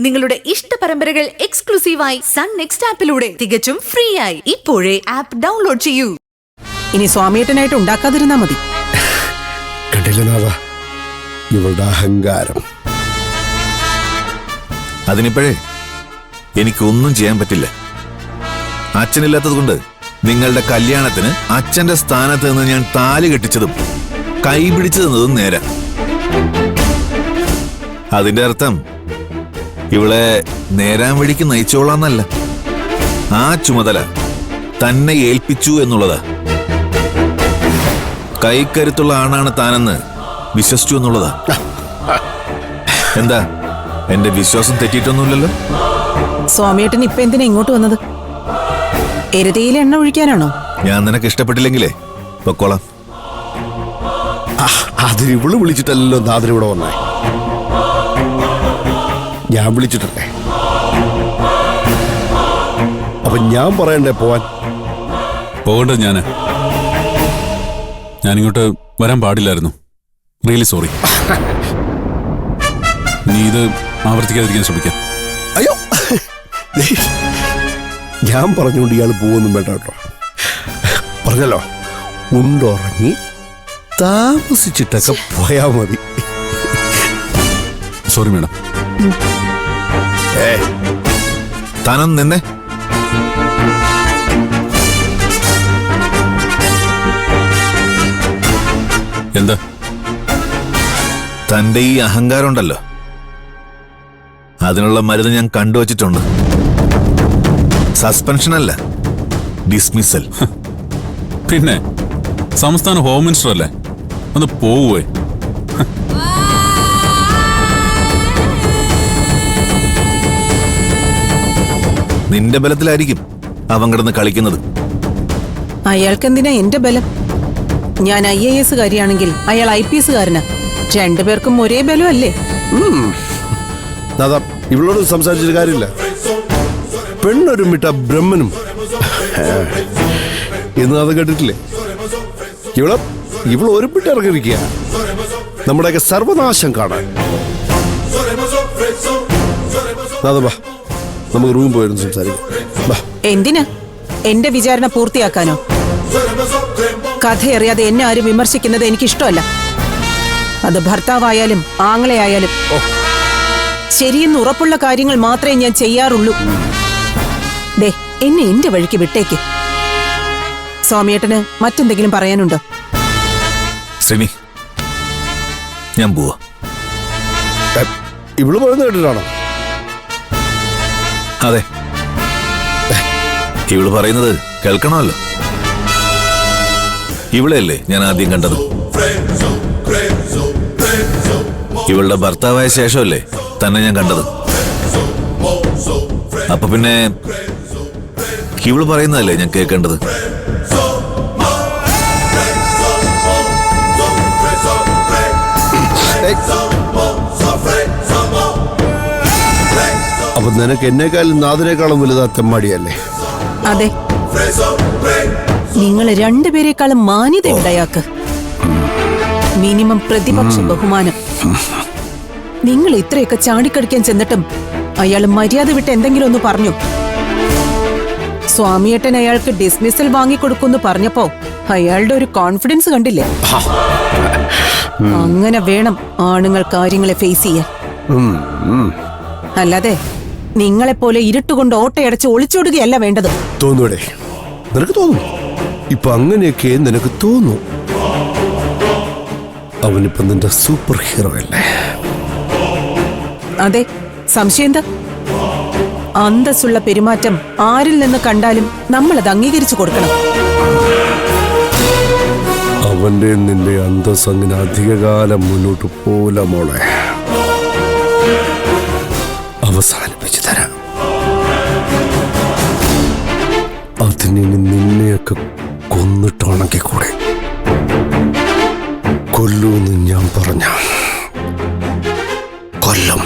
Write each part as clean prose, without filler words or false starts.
നിങ്ങളുടെ ഇഷ്ട പരമ്പരകൾ എക്സ്ക്ലൂസീവായി സൺ നെക്സ്റ്റ് ആപ്പിലൂടെ തികച്ചും ഫ്രീ ആയി ഇപ്പോഴേ ആപ്പ് ഡൗൺലോഡ് ചെയ്യൂ. ഇനി സ്വാമിയേട്ടനായിട്ട് ഉണ്ടാക്കാതിരുന്നാ മതി. കണ്ടില്ലനാഥ ഇവളുടെ അഹങ്കാരം. അതിനിപ്പോഴേ എനിക്കൊന്നും ചെയ്യാൻ പറ്റില്ല. അച്ഛനില്ലാത്തത് കൊണ്ട് നിങ്ങളുടെ കല്യാണത്തിന് അച്ഛന്റെ സ്ഥാനത്ത് നിന്ന് ഞാൻ താലി കെട്ടിച്ചതും കൈപിടിച്ചു തന്നതും നേരെ. അതിന്റെ അർത്ഥം ഇവളെ നേരാൻ വഴിക്ക് നയിച്ചോളാന്നല്ല, ആ ചുമതല തന്നെ ഏൽപ്പിച്ചു എന്നുള്ളതാ. കൈക്കരുത്തുള്ള ആണാണ് താനെന്ന് വിശ്വസിച്ചു എന്നുള്ളതാ. എന്താ എന്റെ വിശ്വാസം തെറ്റിയിട്ടൊന്നുമില്ലല്ലോ? സ്വാമിയേട്ടൻ ഇപ്പൊ എന്തിനാ ഇങ്ങോട്ട് വന്നത്? എരുതിയിൽ എണ്ണ ഒഴിക്കാനാണോ? ഞാൻ നിനക്ക് ഇഷ്ടപ്പെട്ടില്ലെങ്കിലേ പൊക്കോളാം. അതിന് ഇവള് വിളിച്ചിട്ടല്ലോ നാഥനിവിടെ വന്നേ. ഞാൻ വിളിച്ചിട്ടല്ലേ. അപ്പൊ ഞാൻ പറയണ്ടേ പോവാൻ? പോകണ്ടത് ഞാനിങ്ങോട്ട് വരാൻ പാടില്ലായിരുന്നു. Really sorry. നീ ഇത് ആവർത്തിക്കാതിരിക്കാൻ ശ്രമിക്കാം. അയ്യോ, ഞാൻ പറഞ്ഞുകൊണ്ട് ഇയാൾ പോവൊന്നും വേണ്ട കേട്ടോ. പറഞ്ഞല്ലോ, ഉണ്ടുറങ്ങി താമസിച്ചിട്ടൊക്കെ പോയാ മതി. Sorry madam. താനൊന്ന് നിന്നെ. എന്താ? തന്റെ ഈ അഹങ്കാരം ഉണ്ടല്ലോ, അതിനുള്ള മരുന്ന് ഞാൻ കണ്ടുവച്ചിട്ടുണ്ട്. സസ്പെൻഷൻ അല്ല, ഡിസ്മിസൽ. പിന്നെ സംസ്ഥാന ഹോം മിനിസ്റ്റർ അല്ലേ, ഒന്ന് പോവേ. നിന്റെ ബലത്തിലായിരിക്കും അവൻ കിടന്ന് കളിക്കുന്നത്. അയാൾക്കെന്തിനാ എന്റെ ബലം? ഞാൻ IAS കാരിയാണെങ്കിൽ അയാൾ IPS കാരനാ. രണ്ടുപേർക്കും ഒരേ ബലം അല്ലേ? ദാദാ, ഇവളോട് സംസാരിച്ചിട്ട് കാര്യമില്ല. പെണ്ണൊരുമിട്ട ബ്രഹ്മനും എന്ന് അത് കേട്ടിട്ടില്ലേ? ഇവള് ഒരുമിട്ട് ഇറങ്ങിയിരിക്കുക നമ്മുടെയൊക്കെ സർവനാശം കാണാൻ. ദാദാ, നമുക്ക് റൂം പോയിരുന്നു സംസാരിക്കാം. എന്തിനാ? എന്റെ വിചാരണ പൂർത്തിയാക്കാനോ? കഥയറിയാതെ എന്നെ ആരും വിമർശിക്കുന്നത് എനിക്കിഷ്ടമല്ല. അത് ഭർത്താവായാലും ആങ്ങളെയായാലും ശരിയെന്ന് ഉറപ്പുള്ള കാര്യങ്ങൾ മാത്രമേ ഞാൻ ചെയ്യാറുള്ളൂ. ദേ, എന്നെ എന്റെ വഴിക്ക് വിട്ടേക്ക്. സ്വാമിയേട്ടന് മറ്റെന്തെങ്കിലും പറയാനുണ്ടോ? ശ്രീനി, ഞാൻ പോവാ. ഇവള് പറയുന്നത് കേട്ടിട്ടാണോ? അതെ, ഇവള് പറയുന്നത് കേൾക്കണമല്ലോ. ഇവളെയല്ലേ ഞാൻ ആദ്യം കണ്ടത്. ഇവളുടെ ഭർത്താവായ ശേഷമല്ലേ തന്നെ ഞാൻ കണ്ടത്. അപ്പൊ പിന്നെ ഇവള് പറയുന്നതല്ലേ ഞാൻ കേൾക്കേണ്ടത്. അപ്പൊ നിനക്ക് എന്നെക്കാളും നാഥനേക്കാളും വലുതാ തെമ്മാടിയല്ലേ? അതെ, നിങ്ങൾ രണ്ടുപേരെക്കാളും മാന്യത ഉണ്ടായാക്ക്. മിനിമം പ്രതിപക്ഷ ബഹുമാനം. നിങ്ങൾ ഇത്രയൊക്കെ ചാടിക്കടിക്കാൻ ചെന്നിട്ടും അയാൾ മര്യാദ വിട്ട് എന്തെങ്കിലും ഒന്ന് പറഞ്ഞു. സ്വാമിയേട്ടൻ അയാൾക്ക് ഡിസ്മിസൽ വാങ്ങിക്കൊടുക്കുമെന്ന് പറഞ്ഞപ്പോ അയാളുടെ ഒരു കോൺഫിഡൻസ് കണ്ടില്ലേ? അങ്ങനെ വേണം ആണുങ്ങൾ കാര്യങ്ങളെ ഫേസ് ചെയ്യാൻ. അല്ലാതെ നിങ്ങളെപ്പോലെ ഇരുട്ടുകൊണ്ട് ഓട്ടയടച്ച് ഒളിച്ചോടുകയല്ല വേണ്ടത്. തോന്നൂടെ? നിനക്ക് തോന്നുന്നു ഇപ്പൊ അങ്ങനെയൊക്കെ നിനക്ക് തോന്നും. അവനിപ്പോ നിന്റെ സൂപ്പർ ഹീറോ അല്ലേ? അതെ, സംശയം എന്താ? അന്തസ്സുള്ള പെരുമാറ്റം ആരിൽ നിന്ന് കണ്ടാലും നമ്മളത് അംഗീകരിച്ചു കൊടുക്കണം. അവന്റെ നിന്റെ അന്തസ് അങ്ങനെ അധികകാലം മുന്നോട്ട് പോല മോളെ. അവസാനിപ്പിച്ചു തരാം. അതിന് നിന്നെയൊക്കെ കൊന്നിട്ടാണെങ്കിൽ കൂടെ കൊല്ലൂന്ന് ഞാൻ പറഞ്ഞ കൊല്ലം.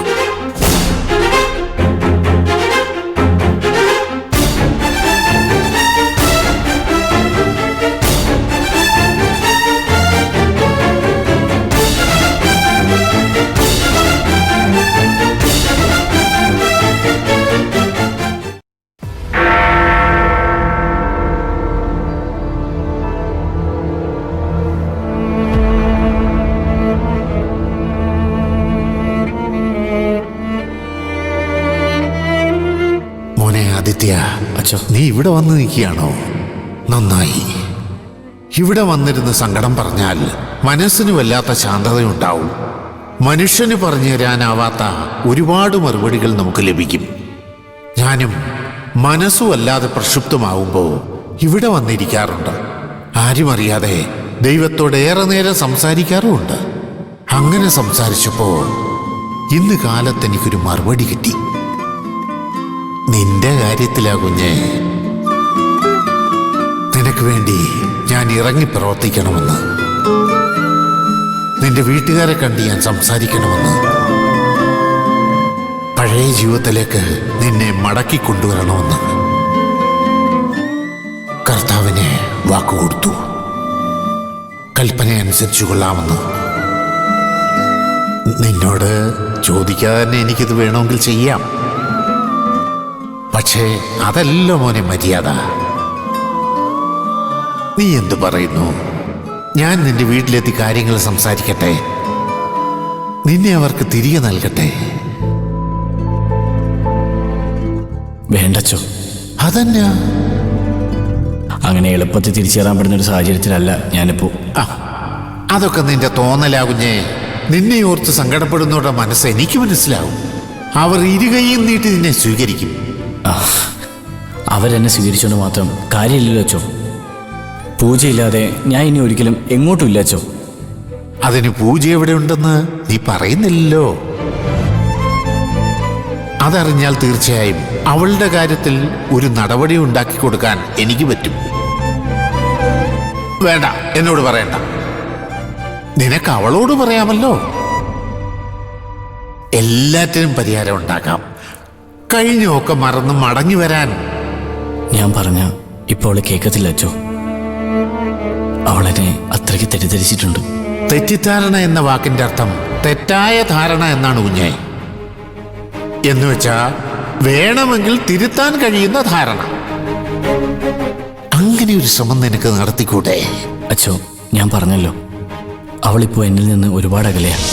നിത്യ, അച്ഛോ, നീ ഇവിടെ വന്ന് നിൽക്കുകയാണോ? നന്നായി. ഇവിടെ വന്നിരുന്ന് സങ്കടം പറഞ്ഞാൽ മനസ്സിന് വല്ലാത്ത ശാന്തതയുണ്ടാവും. മനുഷ്യന് പറഞ്ഞു തരാനാവാത്ത ഒരുപാട് മറുപടികൾ നമുക്ക് ലഭിക്കും. ഞാനും മനസ്സും അല്ലാതെ പ്രക്ഷുബ്ധമാവുമ്പോൾ ഇവിടെ വന്നിരിക്കാറുണ്ട്. ആരും അറിയാതെ ദൈവത്തോട് ഏറെ നേരം സംസാരിക്കാറുമുണ്ട്. അങ്ങനെ സംസാരിച്ചപ്പോ ഇന്ന് കാലത്ത് എനിക്കൊരു മറുപടി കിട്ടി. നിന്റെ കാര്യത്തിലാ കുഞ്ഞേ. നിനക്ക് വേണ്ടി ഞാൻ ഇറങ്ങി പ്രവർത്തിക്കണമെന്ന്, നിന്റെ വീട്ടുകാരെ കണ്ട് ഞാൻ സംസാരിക്കണമെന്ന്, പഴയ ജീവിതത്തിലേക്ക് നിന്നെ മടക്കി കൊണ്ടുവരണമെന്ന് കർത്താവിനെ വാക്കുകൊടുത്തു. കൽപ്പന അനുസരിച്ചു കൊള്ളാമെന്ന്. നിന്നോട് ചോദിക്കാതെ തന്നെ എനിക്കിത് വേണമെങ്കിൽ ചെയ്യാം. പക്ഷേ അതല്ല മോനെ മര്യാദ. നീ എന്തു പറയുന്നു? ഞാൻ നിന്റെ വീട്ടിലെത്തി കാര്യങ്ങൾ സംസാരിക്കട്ടെ, നിന്നെ അവർക്ക് തിരികെ നൽകട്ടെ? വേണ്ടച്ചോ. അതന്നെ. അങ്ങനെ എളുപ്പത്തിൽ തിരിച്ചേറാൻ പറ്റുന്ന ഒരു സാഹചര്യത്തിലല്ല ഞാനിപ്പോ. അതൊക്കെ നിന്റെ തോന്നലാകുഞ്ഞേ. നിന്നെ ഓർത്ത് സങ്കടപ്പെടുന്നവരുടെ മനസ്സ് എനിക്ക് മനസ്സിലാവും. അവർ ഇരുകൈയും നീട്ടി നിന്നെ സ്വീകരിക്കും. അവരെന്നെ സ്വീകരിച്ചുകൊണ്ട് മാത്രം കാര്യമില്ലല്ലോ അച്ചോ. പൂജയില്ലാതെ ഞാൻ ഇനി ഒരിക്കലും എങ്ങോട്ടും ഇല്ല അച്ചോ. അതിന് പൂജ എവിടെ ഉണ്ടെന്ന് നീ പറയുന്നില്ലല്ലോ. അതറിഞ്ഞാൽ തീർച്ചയായും അവളുടെ കാര്യത്തിൽ ഒരു നടപടി ഉണ്ടാക്കി കൊടുക്കാൻ എനിക്ക് പറ്റും. വേണ്ട, എന്നോട് പറയണ്ട. നിനക്ക് അവളോട് പറയാമല്ലോ. എല്ലാറ്റിനും പരിഹാരം ഉണ്ടാക്കാം. കഴിഞ്ഞൊക്കെ മറന്ന് മടങ്ങി വരാൻ. ഞാൻ പറഞ്ഞ ഇപ്പോൾ അവള് കേൾക്കത്തില്ല അച്ചോ. അവളെന്നെ അത്രയ്ക്ക് തെറ്റിദ്ധരിച്ചിട്ടുണ്ട്. തെറ്റിദ്ധാരണ എന്ന വാക്കിന്റെ അർത്ഥം തെറ്റായ ധാരണ എന്നാണ് കുഞ്ഞേ. എന്നുവെച്ചാ വേണമെങ്കിൽ തിരുത്താൻ കഴിയുന്ന ധാരണ. അങ്ങനെ ഒരു ശ്രമം നിനക്ക് നടത്തിക്കൂടെ? അച്ചോ, ഞാൻ പറഞ്ഞല്ലോ, അവളിപ്പോ എന്നിൽ നിന്ന് ഒരുപാട് അകലെയാണ്.